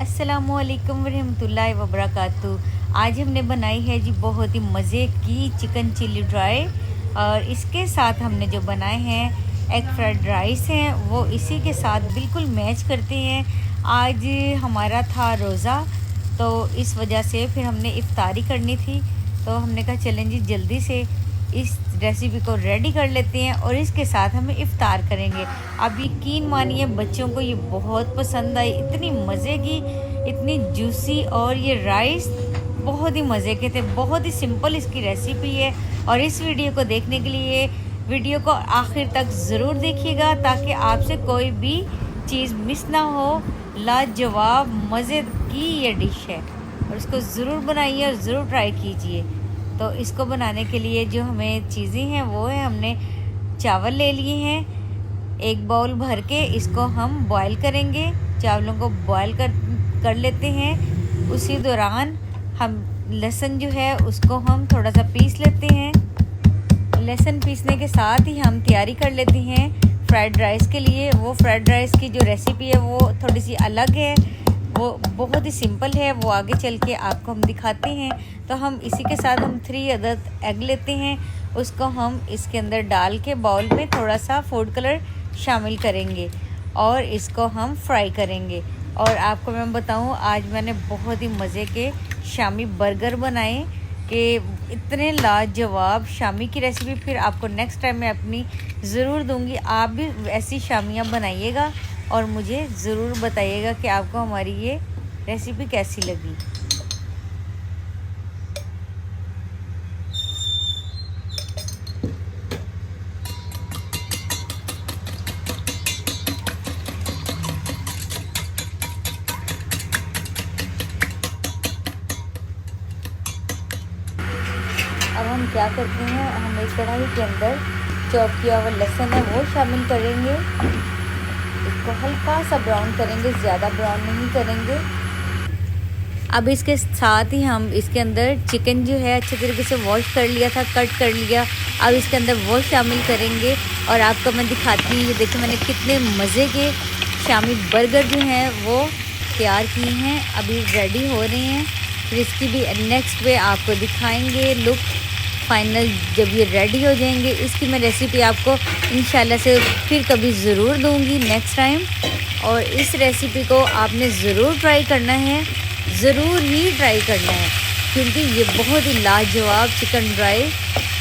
अस्सलामुअलैकुम वरहमतुल्लाहि वबरकातुहू। आज हमने बनाई है जी बहुत ही मज़े की चिकन चिली ड्राई, और इसके साथ हमने जो बनाए हैं एग फ्राइड राइस हैं वो इसी के साथ बिल्कुल मैच करते हैं। आज हमारा था रोज़ा, तो इस वजह से फिर हमने इफ्तारी करनी थी, तो हमने कहा चलें जी जल्दी से इस रेसिपी को रेडी कर लेते हैं और इसके साथ हमें इफ़्तार करेंगे। आप यकीन मानिए बच्चों को ये बहुत पसंद आई, इतनी मज़े की, इतनी जूसी, और ये राइस बहुत ही मज़े के थे। बहुत ही सिंपल इसकी रेसिपी है, और इस वीडियो को देखने के लिए वीडियो को आखिर तक ज़रूर देखिएगा ताकि आपसे कोई भी चीज़ मिस ना हो। लाजवाब मज़े की ये डिश है और इसको ज़रूर बनाइए और ज़रूर ट्राई कीजिए। तो इसको बनाने के लिए जो हमें चीज़ें हैं वो है, हमने चावल ले लिए हैं एक बाउल भर के, इसको हम बॉईल करेंगे। चावलों को बॉईल कर लेते हैं। उसी दौरान हम लहसुन जो है उसको हम थोड़ा सा पीस लेते हैं। लहसुन पीसने के साथ ही हम तैयारी कर लेते हैं फ्राइड राइस के लिए। वो फ्राइड राइस की जो रेसिपी है वो थोड़ी सी अलग है, वो बहुत ही सिंपल है, वो आगे चल के आपको हम दिखाते हैं। तो हम इसी के साथ हम 3 अदद एग लेते हैं, उसको हम इसके अंदर डाल के बाउल में थोड़ा सा फूड कलर शामिल करेंगे और इसको हम फ्राई करेंगे। और आपको मैं बताऊं, आज मैंने बहुत ही मज़े के शामी बर्गर बनाए कि इतने लाजवाब। शामी की रेसिपी फिर आपको नेक्स्ट टाइम मैं अपनी ज़रूर दूंगी। आप भी ऐसी शामियाँ बनाइएगा और मुझे ज़रूर बताइएगा कि आपको हमारी ये रेसिपी कैसी लगी। अब हम क्या करते हैं, हम एक कढ़ाई के अंदर चॉप किया हुआ लहसुन है वो शामिल करेंगे। इसको हल्का सा ब्राउन करेंगे, ज़्यादा ब्राउन नहीं करेंगे। अब इसके साथ ही हम इसके अंदर चिकन जो है अच्छे तरीके से वॉश कर लिया था, कट कर लिया, अब इसके अंदर वो शामिल करेंगे। और आपको मैं दिखाती हूँ, ये देखिए मैंने कितने मज़े के शामी बर्गर जो हैं वो तैयार किए हैं, अभी रेडी हो रहे हैं। फिर इसकी भी नेक्स्ट वे आपको दिखाएंगे लुक फाइनल जब ये रेडी हो जाएंगे। इसकी मैं रेसिपी आपको इंशाल्लाह से फिर कभी ज़रूर दूंगी नेक्स्ट टाइम। और इस रेसिपी को आपने ज़रूर ट्राई करना है, ज़रूर ही ट्राई करना है, क्योंकि ये बहुत ही लाजवाब चिकन ड्राई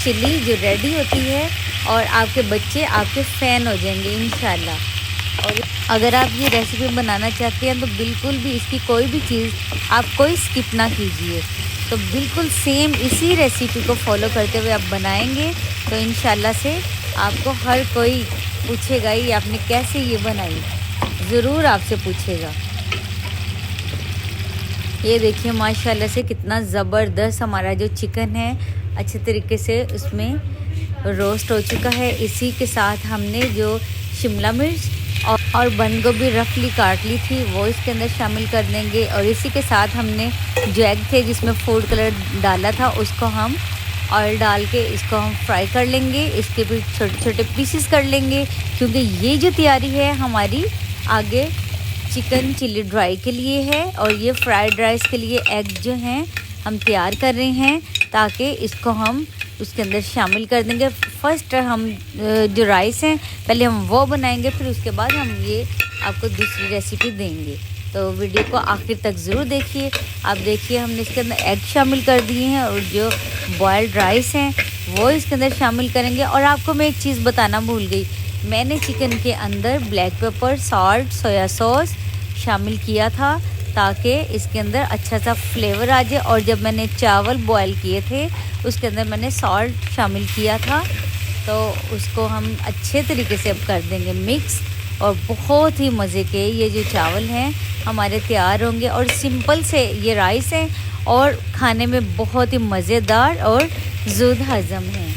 चिली जो रेडी होती है, और आपके बच्चे आपके फ़ैन हो जाएंगे इंशाल्लाह। और अगर आप ये रेसिपी बनाना चाहते हैं तो बिल्कुल भी इसकी कोई भी चीज़ आप कोई स्किप ना कीजिए। तो बिल्कुल सेम इसी रेसिपी को फॉलो करते हुए आप बनाएंगे तो इंशाल्लाह से आपको हर कोई पूछेगा ही आपने कैसे ये बनाई, ज़रूर आपसे पूछेगा। ये देखिए माशाल्लाह से कितना ज़बरदस्त हमारा जो चिकन है अच्छे तरीके से उसमें रोस्ट हो चुका है। इसी के साथ हमने जो शिमला मिर्च और बंद गोभी रफली काट ली थी वो इसके अंदर शामिल कर देंगे। और इसी के साथ हमने जो एग थे जिसमें फूड कलर डाला था उसको हम ऑयल डाल के इसको हम फ्राई कर लेंगे। इसके भी छोटे छोटे पीसेस कर लेंगे, क्योंकि ये जो तैयारी है हमारी आगे चिकन चिली ड्राई के लिए है, और ये फ्राइड राइस के लिए एग जो हैं हम तैयार कर रहे हैं ताकि इसको हम उसके अंदर शामिल कर देंगे। फर्स्ट हम जो राइस हैं पहले हम वो बनाएंगे, फिर उसके बाद हम ये आपको दूसरी रेसिपी देंगे। तो वीडियो को आखिर तक ज़रूर देखिए। आप देखिए हमने इसके अंदर एग शामिल कर दिए हैं और जो बॉयल्ड राइस हैं वो इसके अंदर शामिल करेंगे। और आपको मैं एक चीज़ बताना भूल गई, मैंने चिकन के अंदर black pepper, salt, soya sauce शामिल किया था ताकि इसके अंदर अच्छा सा फ्लेवर आ जाए। और जब मैंने चावल बॉईल किए थे उसके अंदर मैंने सॉल्ट शामिल किया था, तो उसको हम अच्छे तरीके से अब कर देंगे मिक्स। और बहुत ही मज़े के ये जो चावल हैं हमारे तैयार होंगे, और सिंपल से ये राइस हैं और खाने में बहुत ही मज़ेदार और ज़ुद हज़म हैं।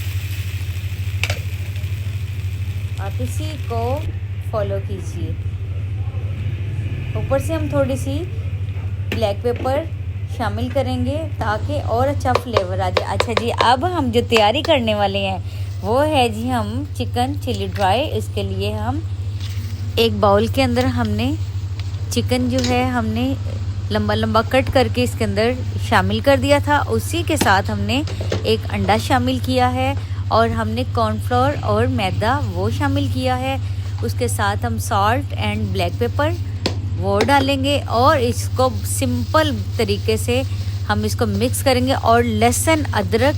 आप इसी को फॉलो कीजिए। ऊपर से हम थोड़ी सी ब्लैक पेपर शामिल करेंगे ताकि और अच्छा फ्लेवर आ जाए। अच्छा जी, अब हम जो तैयारी करने वाले हैं वो है जी हम चिकन चिली ड्राई। इसके लिए हम एक बाउल के अंदर हमने चिकन जो है हमने लंबा लंबा कट करके इसके अंदर शामिल कर दिया था। उसी के साथ हमने एक अंडा शामिल किया है और हमने कॉर्नफ्लोर और मैदा वो शामिल किया है। उसके साथ हम सॉल्ट एंड ब्लैक पेपर वो डालेंगे और इसको सिंपल तरीके से हम इसको मिक्स करेंगे। और लहसुन अदरक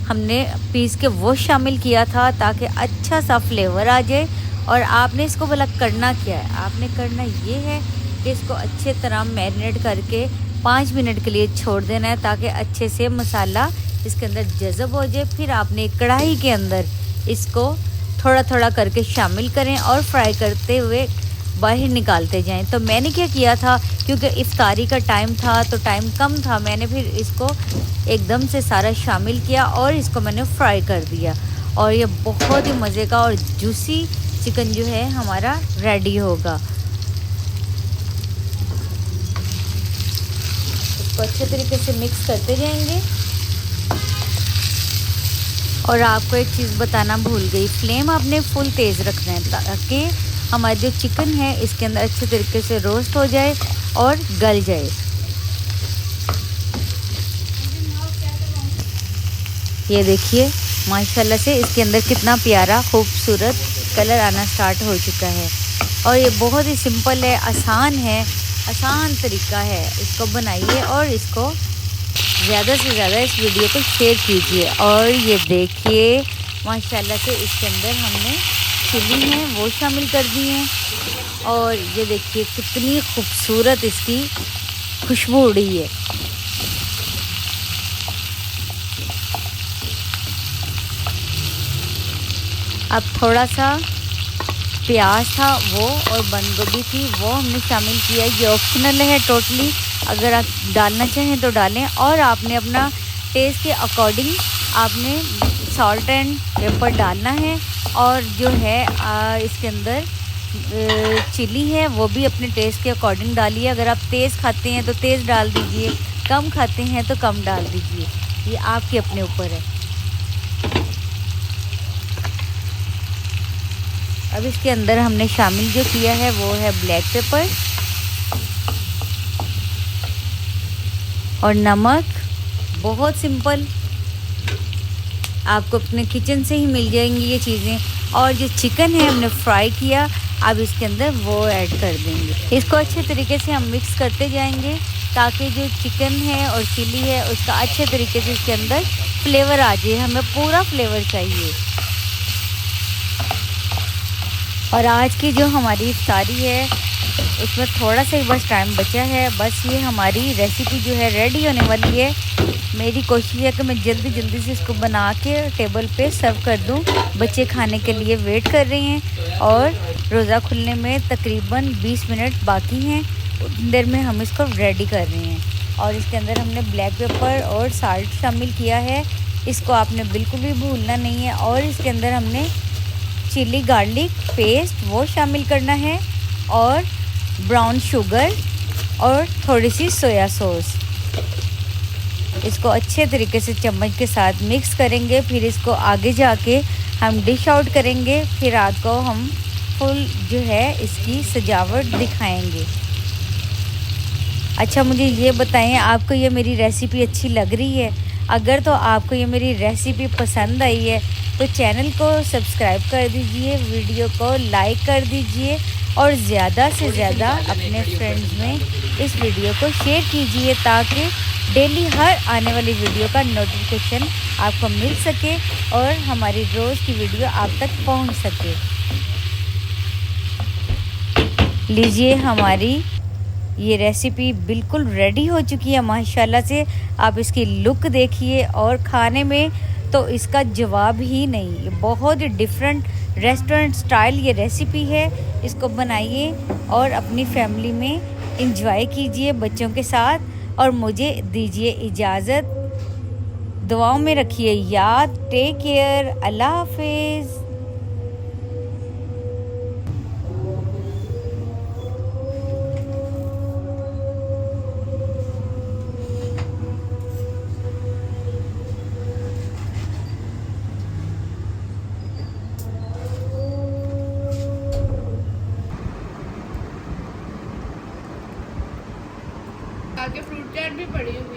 हमने पीस के वो शामिल किया था ताकि अच्छा सा फ्लेवर आ जाए। और आपने इसको भला करना क्या है, आपने करना ये है कि इसको अच्छे तरह मैरिनेट करके 5 मिनट के लिए छोड़ देना है ताकि अच्छे से मसाला इसके अंदर जज़ब हो जाए। फिर आपने कढ़ाई के अंदर इसको थोड़ा थोड़ा करके शामिल करें और फ्राई करते हुए बाहर निकालते जाएं। तो मैंने क्या किया था, क्योंकि इफ्तारी का टाइम था तो टाइम कम था, मैंने फिर इसको एकदम से सारा शामिल किया और इसको मैंने फ्राई कर दिया। और ये बहुत ही मज़े का और जूसी चिकन जो है हमारा रेडी होगा। इसको अच्छे तरीके से मिक्स करते जाएंगे। और आपको एक चीज़ बताना भूल गई, फ्लेम आपने फुल तेज़ रखना है ताकि हमारा जो चिकन है इसके अंदर अच्छे तरीके से रोस्ट हो जाए और गल जाए। ये देखिए माशाल्लाह से इसके अंदर कितना प्यारा खूबसूरत कलर आना स्टार्ट हो चुका है। और ये बहुत ही सिंपल है, आसान तरीका है। इसको बनाइए और इसको ज़्यादा से ज़्यादा इस वीडियो को शेयर कीजिए। और ये देखिए माशाल्लाह से इसके अंदर हमने चिली है वो शामिल कर दी हैं। और ये देखिए कितनी खूबसूरत इसकी खुशबू उड़ी है। अब थोड़ा सा प्याज था वो और बंद गोभी थी वो हमने शामिल किया। ये ऑप्शनल है टोटली, अगर आप डालना चाहें तो डालें। और आपने अपना टेस्ट के अकॉर्डिंग आपने सॉल्ट एंड पेपर डालना है। और जो है इसके अंदर चिली है वो भी अपने टेस्ट के अकॉर्डिंग डालिए। अगर आप तेज़ खाते हैं तो तेज़ डाल दीजिए, कम खाते हैं तो कम डाल दीजिए, ये आपके अपने ऊपर है। अब इसके अंदर हमने शामिल जो किया है वो है ब्लैक पेपर और नमक। बहुत सिंपल, आपको अपने किचन से ही मिल जाएंगी ये चीज़ें। और जो चिकन है हमने फ्राई किया, अब इसके अंदर वो ऐड कर देंगे। इसको अच्छे तरीके से हम मिक्स करते जाएंगे ताकि जो चिकन है और चिली है उसका अच्छे तरीके से इसके अंदर फ्लेवर आ जाए। हमें पूरा फ्लेवर चाहिए। और आज की जो हमारी इफ्तारी है उसमें थोड़ा सा ही बस टाइम बचा है। बस ये हमारी रेसिपी जो है रेडी होने वाली है। मेरी कोशिश है कि मैं जल्दी से इसको बना के टेबल पे सर्व कर दूं। बच्चे खाने के लिए वेट कर रहे हैं और रोज़ा खुलने में तकरीबन 20 मिनट बाकी हैं। उतनी देर में हम इसको रेडी कर रहे हैं। और इसके अंदर हमने ब्लैक पेपर और साल्ट शामिल किया है, इसको आपने बिल्कुल भी भूलना नहीं है। और इसके अंदर हमने चिली गार्लिक पेस्ट वो शामिल करना है और ब्राउन शुगर और थोड़ी सी सोया सॉस। इसको अच्छे तरीके से चम्मच के साथ मिक्स करेंगे। फिर इसको आगे जाके हम डिश आउट करेंगे। फिर आपको हम फुल जो है इसकी सजावट दिखाएंगे। अच्छा मुझे ये बताएं, आपको ये मेरी रेसिपी अच्छी लग रही है? अगर तो आपको ये मेरी रेसिपी पसंद आई है तो चैनल को सब्सक्राइब कर दीजिए, वीडियो को लाइक कर दीजिए और ज़्यादा से ज़्यादा अपने फ्रेंड्स में इस वीडियो को शेयर कीजिए ताकि डेली हर आने वाली वीडियो का नोटिफिकेशन आपको मिल सके और हमारी रोज़ की वीडियो आप तक पहुंच सके। लीजिए हमारी ये रेसिपी बिल्कुल रेडी हो चुकी है माशाल्लाह से। आप इसकी लुक देखिए और खाने में तो इसका जवाब ही नहीं। ये बहुत ही डिफरेंट रेस्टोरेंट स्टाइल ये रेसिपी है। इसको बनाइए और अपनी फैमिली में एंजॉय कीजिए बच्चों के साथ। और मुझे दीजिए इजाज़त, दुआओं में रखिए याद। टेक केयर, अल्लाह हाफिज़। आगे फ्रूट चाट भी पड़ी है